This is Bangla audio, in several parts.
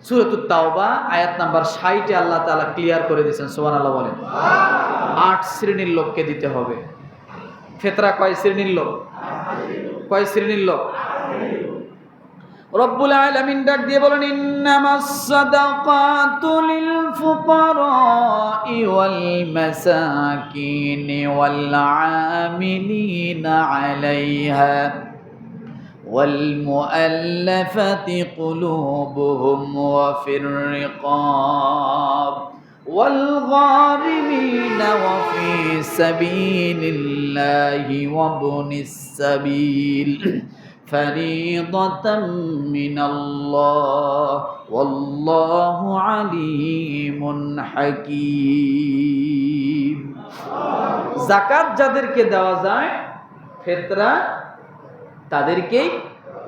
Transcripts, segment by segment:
সূরাতুত তাওবা আয়াত নাম্বার 60 আল্লাহ তাআলা ক্লিয়ার করে দিয়েছেন, সুবহানাল্লাহ বলেন। 8 শ্রেণীর লোককে দিতে হবে। ফিতরা কয় শ্রেণীর লোক? কয় শ্রেণীর লোক? রব্বুল আলামিন ডাক দিয়ে বলেন, ইন্নামাস সাদাকাতু লিল ফুকারাই ওয়াল মাসাকিনি ওয়াল আমিলিনা আলাইহা والمؤلفة قلوبهم وفي الرقاب والغارمين وفي سبيل الله وابن السبيل فريضة من الله والله عليم حكيم। যাকাত যাদেরকে দেওয়া যায়, ফিতরা তাদেরকেই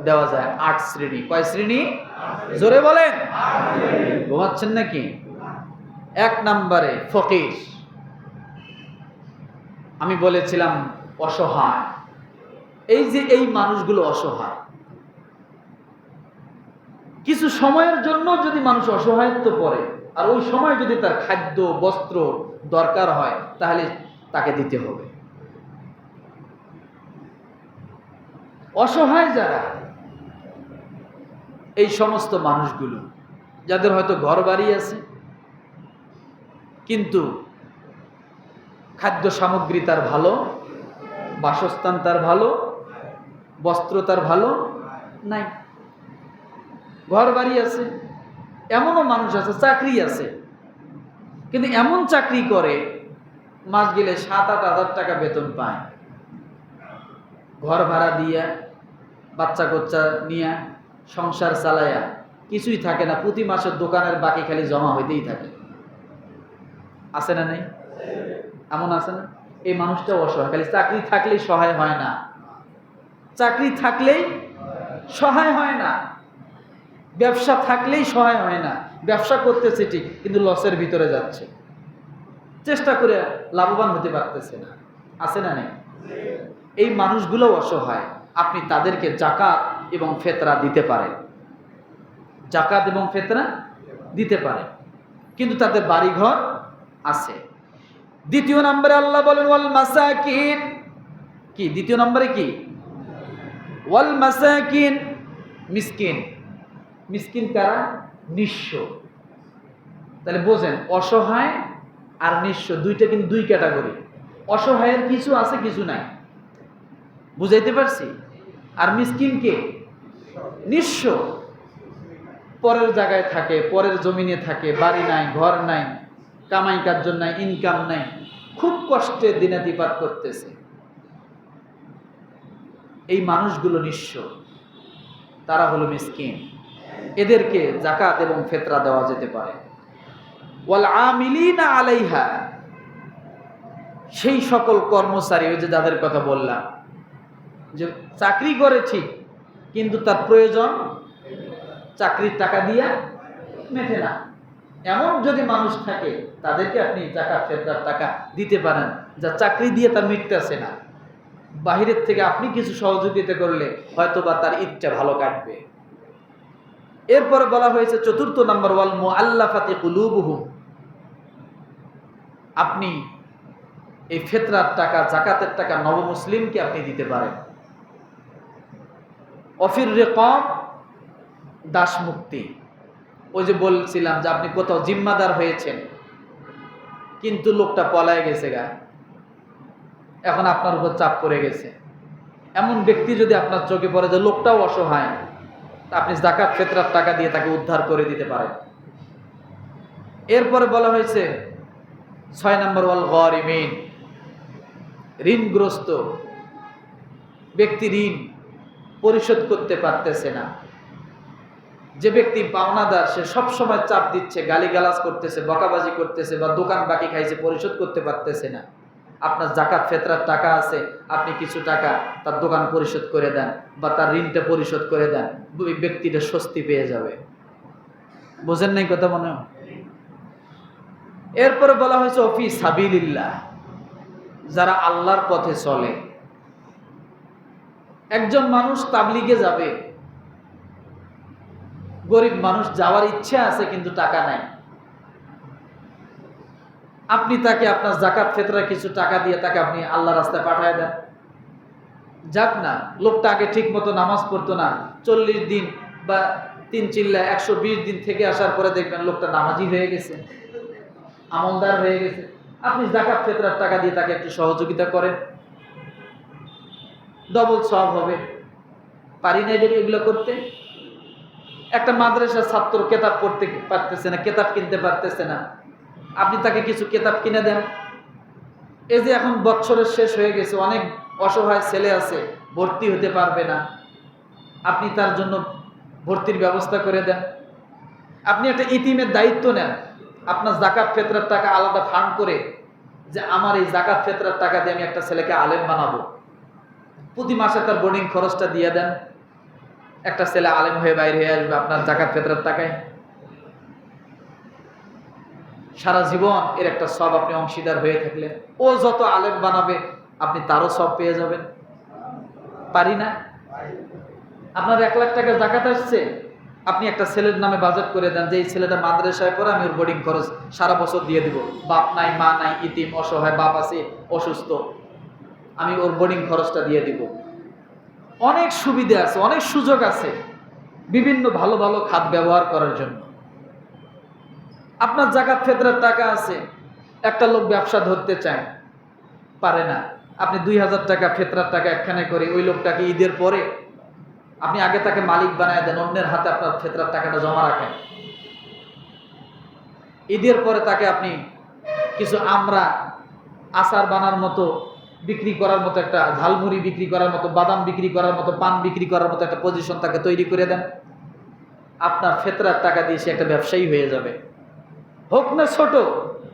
দেওয়া যায়। 8 শ্রেণী। কয় শ্রেণী? জোরে বলেন। ঘুমাচ্ছেন নাকি? 1 নম্বরে ফকির। আমি বলেছিলাম অসহায়। এই যে এই মানুষগুলো অসহায়, কিছু সময়ের জন্য যদি মানুষ অসহায়ত্ব পড়ে আর ওই সময় যদি তার খাদ্য বস্ত্র দরকার হয়, তাহলে তাকে দিতে হবে। অসহায় যারা, এই সমস্ত মানুষগুলো যাদের হয়তো ঘর বাড়ি আছে কিন্তু খাদ্য সামগ্রী তার ভালো, বাসস্থান তার ভালো, বস্ত্র তার ভালো নাই। ঘর বাড়ি আছে, এমনও মানুষ আছে, চাকরি আছে, কিন্তু এমন চাকরি করে মাস গেলে 7-8 হাজার টাকা বেতন পায়, ঘর ভাড়া দিয়া বাচ্চা কাচ্চা নিয়ে সংসার চালায়া কিছুই থাকে না, প্রতি মাসের দোকানের বাকি খালি জমা হইতেই থাকে। আছে না নেই? এমন আছে না? এই মানুষটাও অসহায়। খালি চাকরি থাকলেই সহায় হয় না, চাকরি থাকলেই সহায় হয় না, ব্যবসা থাকলেই সহায় হয় না। ব্যবসা করতেছে ঠিক, কিন্তু লসের ভিতরে যাচ্ছে, চেষ্টা করে লাভবান হতে পারতেছে না। আছে না নেই? এই মানুষগুলো অসহায়। আপনি তাদেরকে যাকাত এবং ফিতরা দিতে পারেন, যাকাত এবং ফিতরা দিতে পারেন, কিন্তু তাদের বাড়িঘর আছে। দ্বিতীয় নম্বরে আল্লাহ বলেন ওয়াল মাসাকিন। কি দ্বিতীয় নম্বরে? কি? ওয়াল মাসাকিন, মিসকিন। মিসকিন কারা? নিঃস্ব। তাহলে বোঝেন, অসহায় আর নিঃস্ব দুইটা কিন্তু দুই ক্যাটাগরি। অসহায়ের কিছু আছে, কিছু নাই। বুঝাইতে পারছি? আর মিসকিন কে? নিঃস্ব। পরের জায়গায় থাকে, পরের জমিনে থাকে, বাড়ি নাই, ঘর নাই, কামাই কার্য নাই, ইনকাম নাই, খুব কষ্টে দিনাতিপাত করতেছে। এই মানুষগুলো নিঃস্ব, তারা হলো মিসকিন। এদেরকে যাকাত এবং ফিতরা দেওয়া যেতে পারে। ওয়াল আমিলিনা আলাইহা, সেই সকল কর্মচারী, ওই যে যাদের কথা বললাম, যে চাকরি করে ঠিক, কিন্তু তার প্রয়োজন চাকরির টাকা দিয়ে মেটে না, এমন যদি মানুষ থাকে, তাদেরকে আপনি যাকাত ফিতরার টাকা দিতে পারেন। যা চাকরি দিয়ে তার মিটতেছে না, বাহিরের থেকে আপনি কিছু সহযোগিতা করলে হয়তোবা তার ঈদটা ভালো কাটবে। এরপরে বলা হয়েছে 4 নম্বর ওয়াল মুআল্লাফাতি কুলুবুহুম। আপনি এই ফিতরার টাকা, যাকাতের টাকা নবমুসলিমকে আপনি দিতে পারেন। অফির রিকাব, দাস মুক্তি। ওই যে বলছিলাম যে আপনি কোথাও জিম্মাদার হয়েছেন, কিন্তু লোকটা পলায় গেছে গা, এখন আপনার উপর চাপ পড়ে গেছে। এমন ব্যক্তি যদি আপনার চোখে পড়ে যে লোকটাও অসহায়, তা আপনি যাকাত ফিতরার টাকা দিয়ে তাকে উদ্ধার করে দিতে পারেন। এরপরে বলা হয়েছে 6 নম্বর ওয়াল গারিমিন, ঋণগ্রস্ত ব্যক্তি, ঋণ পরিশোধ করতে পারতেছে না, যে ব্যক্তি পাওনাদার, সে সবসময় চাপ দিচ্ছে, গালিগালাজ করতেছে, বকাবাজি করতেছে, বা দোকান বাকি খাইছে, পরিশোধ করতে পারতেছে না। আপনার যাকাত ফিতরার টাকা আছে, আপনি কিছু টাকা তার দোকান পরিশোধ করে দেন বা তার ঋণটা পরিশোধ করে দেন, ওই ব্যক্তিটা স্বস্তি পেয়ে যাবে। বোঝেন নাই কথা মনে হয়? এরপরে বলা হয়েছে ফি সাবিলিল্লাহ, যারা আল্লাহর পথে চলে। একজন মানুষ তাবলিগে যাবে, গরিব মানুষ, যাওয়ার ইচ্ছা আছে কিন্তু টাকা নাই, আপনি তাকে আপনার জাকাত ফিতরা কিছু টাকা দিয়ে তাকে আপনি আল্লাহ রাস্তায় পাঠিয়ে দেন। যাক না, লোকটা আগে ঠিক মতো নামাজ পড়তো না, 40 দিন বা 3 চিল্লা 120 দিন থেকে আসার পরে দেখবেন লোকটা নামাজি হয়ে গেছে, আমলদার হয়ে গেছে। আপনি জাকাত ফিতরার টাকা দিয়ে তাকে একটু সহযোগিতা করেন, ডবল সওয়াব হবে। পারি না এগুলো করতে। একটা মাদ্রাসার ছাত্র কেতাব পড়তে পারতেছে না, কেতাব কিনতে পারতেছে না, আপনি তাকে কিছু কেতাব কিনে দেন। এই যে এখন বছরের শেষ হয়ে গেছে, অনেক অসহায় ছেলে আছে ভর্তি হতে পারবে না, আপনি তার জন্য ভর্তির ব্যবস্থা করে দেন। আপনি একটা ইতিমের দায়িত্ব নেন, আপনার জাকাত ফিতরার টাকা আলাদা ফান্ড করে, যে আমার এই জাকাত ফিতরার টাকা দিয়ে আমি একটা ছেলেকে আলেম বানাবো, প্রতি মাসে তার বোর্ডিং খরচটা দিয়ে দেন, একটা ছেলে আলেম হয়ে বাইরে হয়ে আসবে আপনার জাকাত ফিতরার টাকায়। সারা জীবন এর একটা সব আপনি অংশীদার হয়ে থাকলেন। ও যত আলেম বানাবে আপনি তারও সব পেয়ে যাবেন। পারি না? আপনার 1 লাখ টাকা জাকাত আসছে, আপনি একটা ছেলের নামে বাজেট করে দেন যে এই ছেলেটা মাদ্রাসায় পড়ে, আমি ওর বোর্ডিং খরচ সারা বছর দিয়ে দিব। বাপ নাই, মা নাই, ইতিম, অসহায়, বাপ আছে অসুস্থ, আমি ওর বোর্ডিং খরচটা দিয়ে দিব। অনেক সুবিধা আছে, অনেক সুযোগ আছে বিভিন্ন ভালো ভালো খাত ব্যবহার করার জন্য। আপনার জাকাত ফিতরার টাকা আছে, একটা লোক ব্যবসা ধরতে চায়, পারে না, আপনি 2000 টাকা ফিতরার টাকা একখানে করে ওই লোকটাকে ঈদের পরে আপনি আগে তাকে মালিক বানায় দেন, অন্যের হাতে আপনার ফিতরার টাকাটা জমা রাখেন। ঈদের পরে তাকে আপনি কিছু আমরা আচার বানার মতো, বিক্রি করার মতো, একটা ঝালমুড়ি বিক্রি করার মতো, বাদাম বিক্রি করার মতো, পান বিক্রি করার মতো একটা পজিশন তাকে তৈরি করে দেন। আপনার ফিতরার টাকা দিয়ে সে একটা ব্যবসায়ী হয়ে যাবে, হোক না ছোট।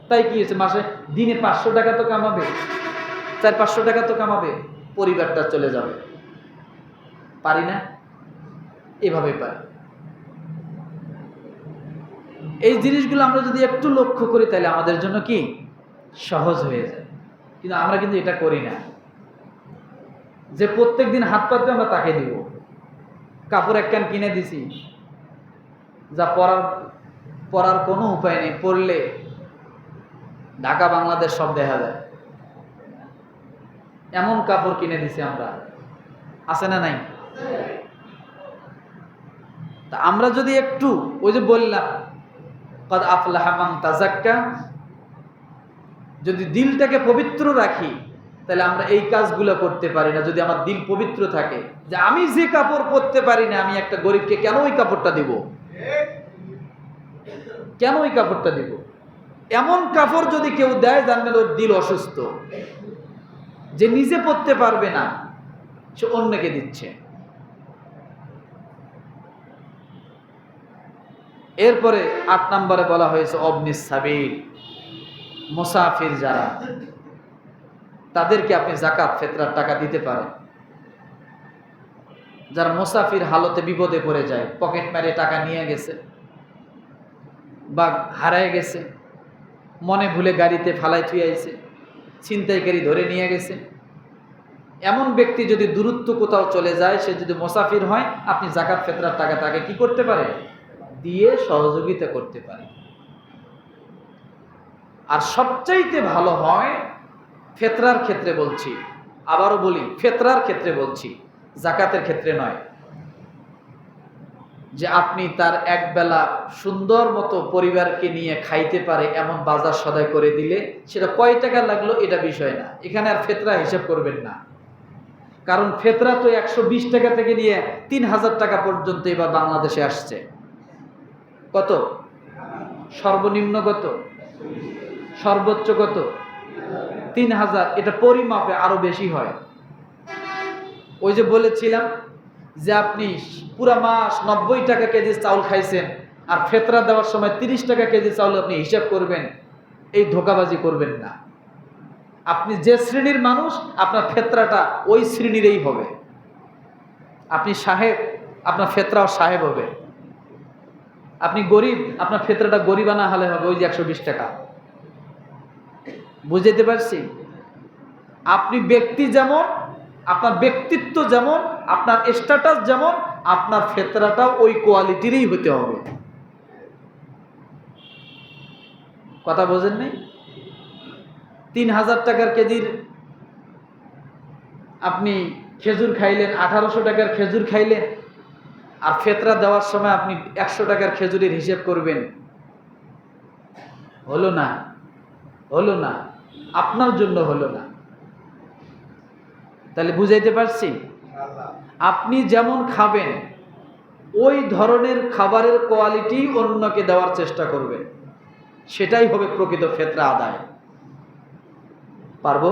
তাই কি হয়েছে, মাসে দিনে 500 টাকা তো কামাবে, 400-500 টাকা তো কামাবে, পরিবারটা চলে যাবে। পারি না? এভাবে পারি। এই জিনিসগুলো আমরা যদি একটু লক্ষ্য করি তাহলে আমাদের জন্য কি সহজ হয়ে যায়। কিন্তু আমরা কিন্তু এটা করি না, যে প্রত্যেক দিন হাত পাতবে আমরা তাকে দিব। কাপড় একখান কিনে দিছি, যা পরার কোনো উপায় নেই, পরলে ঢাকা বাংলাদেশ সব দেখা যায়, এমন কাপড় কিনে দিছি আমরা, আছে না নাই? তা আমরা যদি একটু, ওই যে বললাম কদ আফলাহা মান তাযাক্কা, যদি দিলটাকে পবিত্র রাখি তাহলে আমরা এই কাজগুলো করতে পারি না। যদি আমার দিল পবিত্র থাকে, যে আমি যে কাপড় পরতে পারি না, আমি একটা গরিবকে কেন ওই কাপড়টা দিব, কেন ওই কাপড়টা দিব? এমন কাপড় যদি কেউ দেয় জানবেন ওর দিল অসুস্থ, যে নিজে পরতে পারবে না সে অন্যকে দিচ্ছে। এরপরে 8 নম্বরে বলা হয়েছে অবনিস সাবিল, মুসাফির যারা, তাদেরকে আপনি জাকাত ফিতরার টাকা দিতে পারেন। যারা মুসাফির হালতে বিপদে পড়ে যায়, পকেট মেরে টাকা নিয়ে গেছে বা হারায় গেছে, মনে ভুলে গাড়িতে ফালাই থুই আইছে, ছিনতাইকারী ধরে নিয়ে গেছে, এমন ব্যক্তি যদি দূরত্ব কোথাও চলে যায়, সে যদি মুসাফির হয়, আপনি জাকাত ফিতরার টাকা তাকে কি করতে পারে, দিয়ে সহযোগিতা করতে পারে। আর সবচাইতে ভালো হয় ফিতরার ক্ষেত্রে বলছি, আবারও বলি ফিতরার ক্ষেত্রে বলছি, জাকাতের ক্ষেত্রে নয়, যে আপনি তার এক বেলা সুন্দর মতো পরিবারকে নিয়ে খাইতে পারে এমন বাজার সদাই করে দিলে, সেটা কয় টাকা লাগলো এটা বিষয় না, এখানে আর ফিতরা হিসাব করবেন না। কারণ ফিতরা তো 120 টাকা থেকে নিয়ে 3000 টাকা পর্যন্ত এবার বাংলাদেশে আসছে। কত? সর্বনিম্ন কত? সর্বোচ্চ কত? 3000। এটা পরিমাপে আরো বেশি হয়। ওই যে বলেছিলাম যে আপনি পুরা মাস 90 টাকা কেজি চাউল খাইছেন, আর ফিতরা দেওয়ার সময় 30 টাকা কেজি চাউল আপনি হিসাব করবেন, এই ধোঁকাবাজি করবেন না। আপনি যে শ্রেণীর মানুষ, আপনার ফিতরাটা ওই শ্রেণীরই হবে। আপনি সাহেব, আপনার ফিতরাও সাহেব হবে। আপনি গরিব, আপনার ফিতরাটা গরিবানা হালে হবে, ওই যে 120 টাকা। বুঝতে পারছি? আপনি ব্যক্তি যেমন, আপনার ব্যক্তিত্ব যেমন, আপনার স্ট্যাটাস যেমন, আপনার ফেতরাটাও ওই কোয়ালিটিরই হতে হবে। কথা বোঝেন নাই? 3000 টাকার কেজির আপনি খেজুর খাইলেন, 1800 টাকার খেজুর খাইলেন, আর ফেতরা দেওয়ার সময় আপনি 100 টাকার খেজুরের হিসেব করবেন, হলো না, হলো না, আপনার জন্য হলো না। তাহলে বুঝাইতে পারছি? আপনি যেমন খাবেন ওই ধরনের খাবারের কোয়ালিটি অন্যকে দেওয়ার চেষ্টা করবেন, সেটাই হবে প্রকৃত ফেতরা আদায়। পারবো?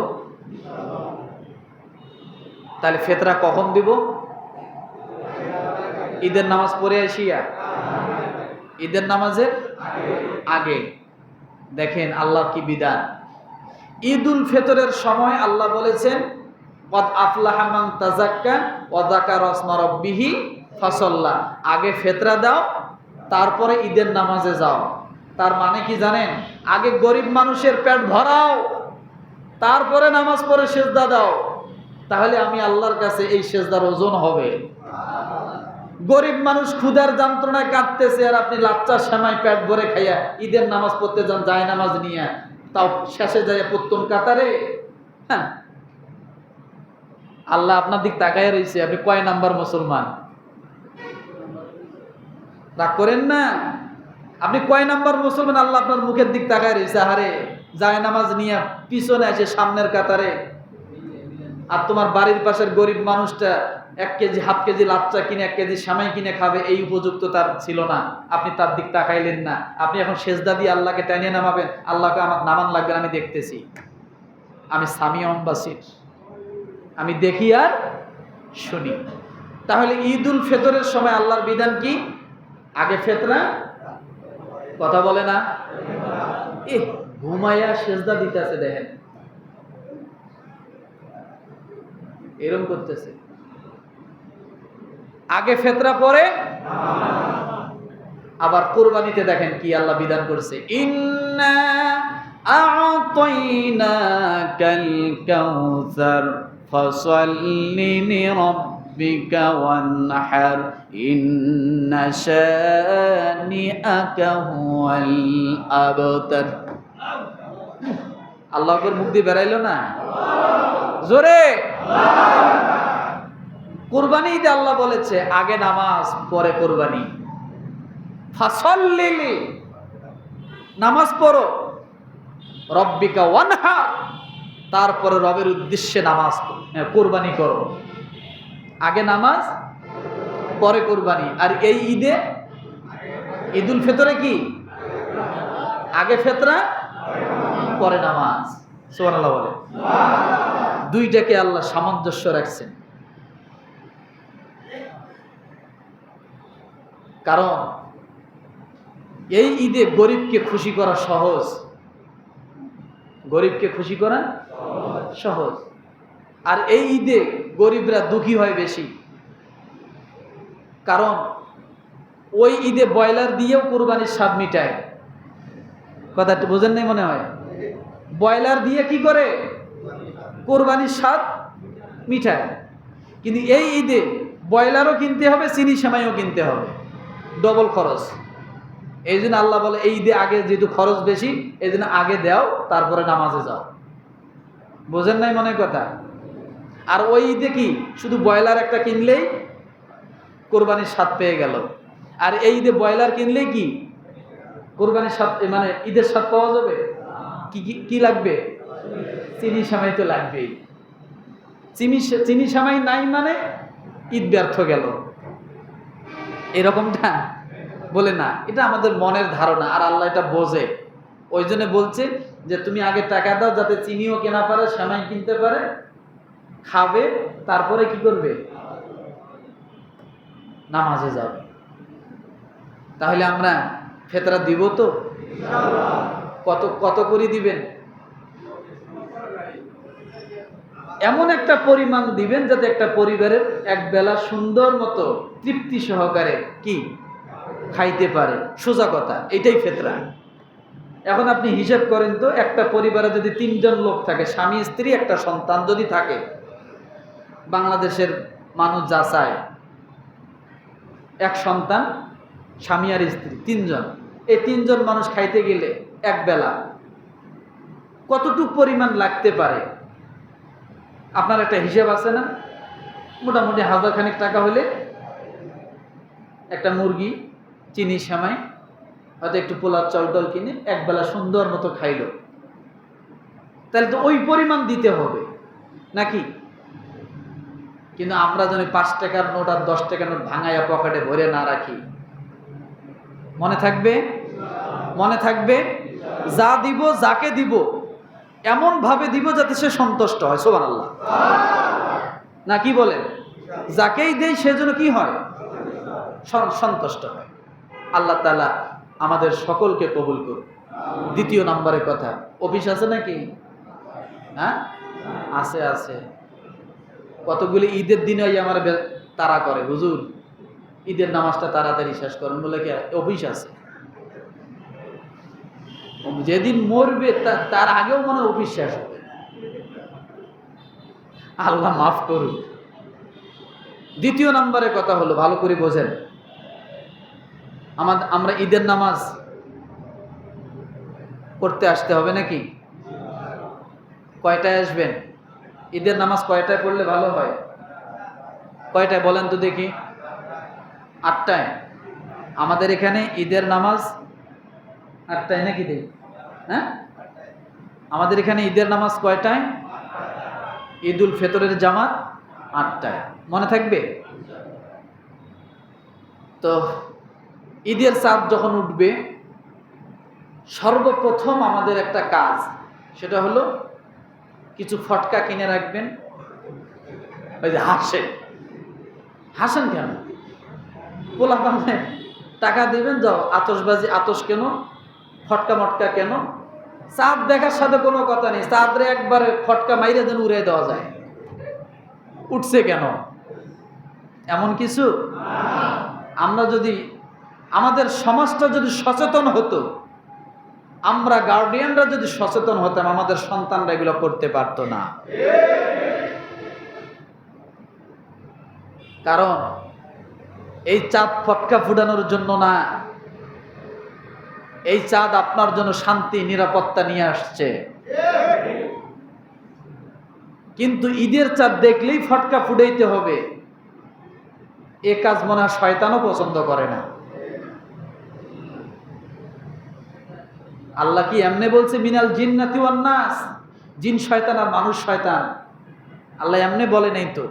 তাহলে ফেতরা কখন দিব? ঈদের নামাজ পড়ে আসিয়া, ঈদের নামাজের আগে। দেখেন আল্লাহর কি বিধান। ঈদুল ফিতরের সময় আল্লাহ বলেছেন কদ আফলাহা মান তাযাক্কা ওয়া যাকারা ইসমা রাব্বিহি ফাসাল্লা। আগে ফিতরা দাও, তারপরে ঈদের নামাজে যাও। তার মানে কি জানেন? আগে গরিব মানুষের পেট ভরাও, তারপরে নামাজ পড়ে সিজদা দাও, তাহলে আমি আল্লাহর কাছে এই সিজদার ওজন হবে। গরিব মানুষ ক্ষুধার যন্ত্রণায় কাঁদতেছে, আর আপনি লাচ্চা সেমাই পেট ভরে খাইয়া ঈদের নামাজ পড়তে যান যায় নামাজ নিয়ে, তাও শেষে যায় প্রত্যম কাতারে। হ্যাঁ, আল্লাহ আপনার দিক তাকায় রয়েছে, আপনি কয় নাম্বার মুসলমান? রাগ করেন না, আপনি কয় নাম্বার মুসলমান? আল্লাহ আপনার মুখের দিক তাকায় রয়েছে, হারে যায় নামাজ নিয়ে পিছনে আসে সামনের কাতারে, আর তোমার বাড়ির পাশের গরিব মানুষটা 1 কেজি হাফ কেজি লাচ্চা কিনে 1 কেজি সেমাই কিনে খাবে, এই উপযুক্ত তার ছিল না, আপনি তার দিক তাকাইলেন না। আপনি এখন সেজদা দিয়ে আল্লাহকে টানিয়ে নামাবেন, আল্লাহকে আমার নামান লাগবে না, আমি দেখতেছি, আমি সামিউন বাসির, আমি দেখি আর শুনি। তাহলে ঈদুল ফিতরের সময় আল্লাহর বিধান কি? আগে ফিতরা, কথা বলে না? ঘুমাইয়া সেজদা দিতেছে, দেখেন এরকম করতেছে। আগে ফিতরা পরে আবার কুরবানিতে দেখেন কি আল্লাহ বিধান করেছে, ইন্না আ'তাইনাকাল কাউসার ফাসাল্লি লিরাব্বিকা ওয়ানহার ইন্না শানিআকা হুয়াল আবতার। আল্লাহর মুখ দিয়ে বেরাইলো না জোরে? কুরবানি ঈদে আল্লাহ বলেছে আগে নামাজ পরে কুরবানি। ফাসাল্লি, নামাজ পড়ো, রব্বিকা ওয়ানহার, তারপরে রবের উদ্দেশ্যে নামাজ কুরবানি করো। আগে নামাজ পরে কুরবানি। আর এই ঈদে, ঈদুল ফিতরে কি? আগে ফিতরা পরে নামাজ। সুবহানাল্লাহ বলে। দুইটাকে আল্লাহ সামঞ্জস্য রাখছেন, কারণ এই ঈদে গরিবকে খুশি করা সহজ, গরিবকে খুশি করা সহজ। আর এই ঈদে গরিবরা দুঃখী হয় বেশি, কারণ ওই ঈদে ব্রয়লার দিয়েও কুরবানির স্বাদ মিটায়। কথাটা বোঝেন নাই মনে হয়? ব্রয়লার দিয়ে কি করে? কুরবানির স্বাদ মিঠায়। কিন্তু এই ঈদে ব্রয়লারও কিনতে হবে, চিনি সেমাইও কিনতে হবে, ডবল খরচ। এই জন্য আল্লাহ বলে এই ঈদে আগে যেহেতু খরচ বেশি, এই জন্য আগে দাও, তারপরে নামাজে যাও। বোঝেন নাই মনে কথা? আর ওই ঈদে কি শুধু ব্রয়লার একটা কিনলেই কোরবানির স্বাদ পেয়ে গেল, আর এই ঈদে ব্রয়লার কিনলেই কি কোরবানির স্বাদ, মানে ঈদের স্বাদ পাওয়া যাবে? কি কি লাগবে? চিনি সেমাই তো লাগবেই। চিনি সেমাই নাই মানে ঈদ ব্যর্থ গেল, এরকমটা বলে না। এটা আমাদের মনের ধারণা, আর আল্লাহ এটা বোঝে। ওই জন্য বলছে যে তুমি আগে টাকা দাও, যাতে চিনিও কেনা পারে, সেমাই কিনতে পারে, খাবে, তারপরে কি করবে? নামাজে যাবে। তাহলে আমরা ফিতরা দিব তো? কত কত করে দিবেন? এমন একটা পরিমাণ দিবেন যাতে একটা পরিবারের এক বেলা সুন্দর মতো তৃপ্তি সহকারে কি খাইতে পারে। সোজা কথা, এটাই ফিতরা। এখন আপনি হিসাব করেন তো, একটা পরিবারে যদি 3 জন লোক থাকে, স্বামী স্ত্রী একটা সন্তান যদি থাকে, বাংলাদেশের মানুষ যা চায় এক সন্তান, স্বামী আর স্ত্রী, তিনজন। এই তিনজন মানুষ খাইতে গেলে এক বেলা কতটুক পরিমাণ লাগতে পারে আপনার একটা হিসাব আছে না? মোটামুটি 1000 খানিক টাকা হলে একটা মুরগি, চিনি, সেমাই, হয়তো একটু পোলার চাল ডাল কিনে এক বেলা সুন্দর মতো খাইল, তাহলে তো ওই পরিমাণ দিতে হবে নাকি? কিন্তু আমরা যদি 5 টাকার নোট আর 10 টাকার নোট ভাঙাইয়া পকেটে ভরে না রাখি, মনে থাকবে? মনে থাকবে? যা দিব, যাকে দিব এমন ভাবে দিব যাতে সে সন্তুষ্ট হয়। সুবহানাল্লাহ। না কি বলেন? যাকেই দেই সেজন্য কি হয়? সন্তুষ্ট হয়। আল্লাহ তাআলা আমাদের সকলকে কবুল করুন। দ্বিতীয় নম্বরের কথা, অফিস আছে নাকি? হ্যাঁ, আছে আছে। কতগুলি ঈদের দিনে আমার তাড়া করে, হুজুর ঈদের নামাজটা তাড়াতাড়ি শেষ করেন, বলে কি অফিস আছে। যেদিন মরবে তার আগেও মনে অফিস শেষ হবে। আল্লাহ মাফ করুন। দ্বিতীয় নম্বরের কথা হলো, ভালো করে বোঝেন, আমরা ঈদের নামাজ পড়তে আসতে হবে নাকি? কয়টায় আসবেন? ঈদের নামাজ কয়টায় পড়লে ভালো হয়? কয়টায় বলেন তো দেখি? 8টায়। আমাদের এখানে ঈদের নামাজ 8টায় নাকি দেই? হ্যাঁ, আমাদের এখানে ঈদের নামাজ কয়টায়? ঈদুল ফিতরের জামাত 8টায়। মনে থাকবে তো? ঈদের চাঁদ যখন উঠবে, সর্বপ্রথম আমাদের একটা কাজ, সেটা হলো কিছু ফটকা কিনে রাখবেন। ওই যে হাসেন, হাসেন কেন? পোলা পালে টাকা দিবেন, যাও আতশবাজি, আতশ কেন, ফটকা মটকা কেন? চাঁদ দেখার সাথে কোনো কথা নেই, চাঁদরে একবার ফটকা মাইরে যেন উড়ে দেওয়া যায়। উঠছে কেন? এমন কিছু? আমরা যদি, আমাদের সমাজটা যদি সচেতন হতো, আমরা গার্ডিয়ানরা যদি সচেতন হতাম, আমাদের সন্তানরা এগুলো করতে পারতো না। কারণ এই চাঁদ ফটকা ফুটানোর জন্য না, এই চাঁদ আপনার জন্য শান্তি, নিরাপত্তা নিয়ে আসছে। কিন্তু ঈদের চাঁদ দেখলেই ফটকা ফুটাইতে হবে, এ কাজ মনে হয় শয়তানও পছন্দ করে না। আল্লাহ কি এমনি বলছে মিনাল জিন্নাতি ওয়ান নাস, জিন শয়তান আর মানুষ শয়তান? আল্লাহ এমনি বলে নাই তো।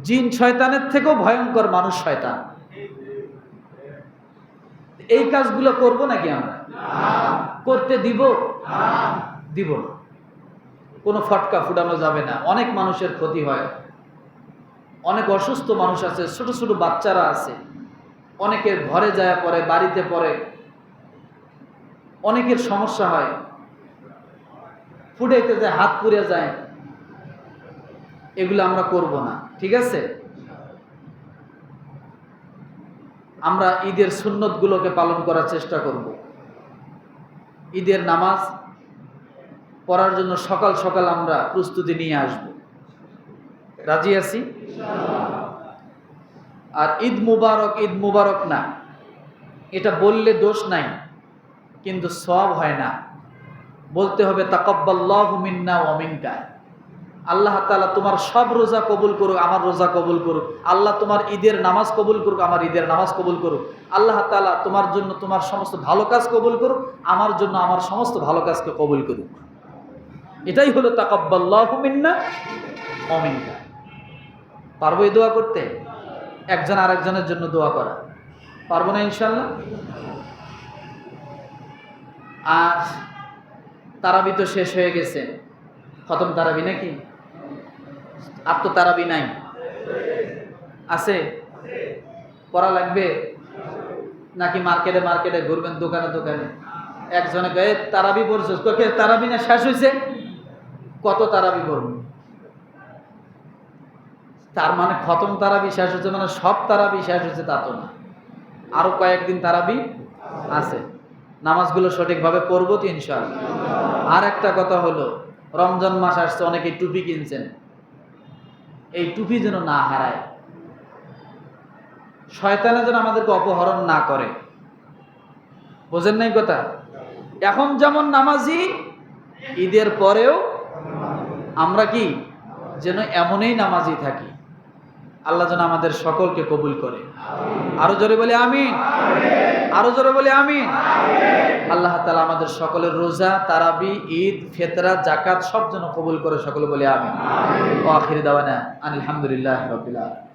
জিন শয়তানের থেকেও ভয়ঙ্কর মানুষ শয়তান। এই কাজগুলো করব নাকি আমরা? করতে দিব? দিব না। কোনো ফটকা ফুটানো যাবে না, অনেক মানুষের ক্ষতি হয়। অনেক অসুস্থ মানুষ আছে, ছোট ছোট বাচ্চারা আছে, অনেকের ঘরে যায় পরে, বাড়িতে পড়ে, অনেকের সমস্যা হয়, ফুটাইতে যায় হাত পুড়ে যায়। এগুলো আমরা করব না, ঠিক আছে? আমরা ঈদের সুন্নতগুলোকে পালন করার চেষ্টা করব। ঈদের নামাজ পড়ার জন্য সকাল সকাল আমরা প্রস্তুতি নিয়ে আসব। রাজি আছি? আর ঈদ মুবারক, ঈদ মুবারক না, এটা বললে দোষ নাই, কিন্তু সওয়াব হয় না। বলতে হবে তাকাব্বালাহু মিন্না ওয়া মিনকা। আল্লাহ তাআলা তোমার সব রোজা কবুল করুক, আমার রোজা কবুল করুক। আল্লাহ তোমার ঈদের নামাজ কবুল করুক, আমার ঈদের নামাজ কবুল করুক। আল্লাহ তাআলা তোমার জন্য তোমার সমস্ত ভালো কাজ কবুল করুক, আমার জন্য আমার সমস্ত ভালো কাজকে কবুল করুক। এটাই হলো তাকাব্বালাহু মিন্না ওয়া মিনকা। পারবো এই দোয়া করতে? একজন আরেকজনের জন্য দোয়া করা পারবো না ইনশাআল্লাহ? আর তারাবি তো শেষ হয়ে গেছে, খতম তারাবি নাকি? আর তো তারাবি নাই, আছে? পড়া লাগবে নাকি মার্কেটে মার্কেটে ঘুরবেন, দোকানে দোকানে? একজনে কয়ে তারাবি পড়ছিস, তারাবি না শেষ হয়েছে, কত তারাবি পড়ব? তার মানে খতম তারাবি শেষ হচ্ছে মানে সব তারাবি শেষ হচ্ছে তা তো না, আরো কয়েকদিন তারাবি আছে। নামাজগুলো সঠিকভাবে পড়বো তো ইনশাআল্লাহ। আর একটা কথা হলো, রমজান মাস আসছে, অনেকে টুপি কিনছেন, এই টুপি যেন না হারায়। শয়তানে যেন আমাদেরকে অপহরণ না করে। বোঝেন নাই কথা? এখন যেমন নামাজি, ঈদের পরেও আমরা কি যেন এমনই নামাজি থাকি। আল্লাহ যেন আমাদের সকলকে কবুল করে। আরো জোরে বলি আমিন। আরো জোরে বলি আমিন। আল্লাহ তাআলা আমাদের সকলের রোজা, তারাবি, ঈদ, ফিতরা, যাকাত সব যেন কবুল করে, সকলে বলি আমিন। ওয়া আখির দাওয়ানা আলহামদুলিল্লাহি রাব্বিল আলামিন।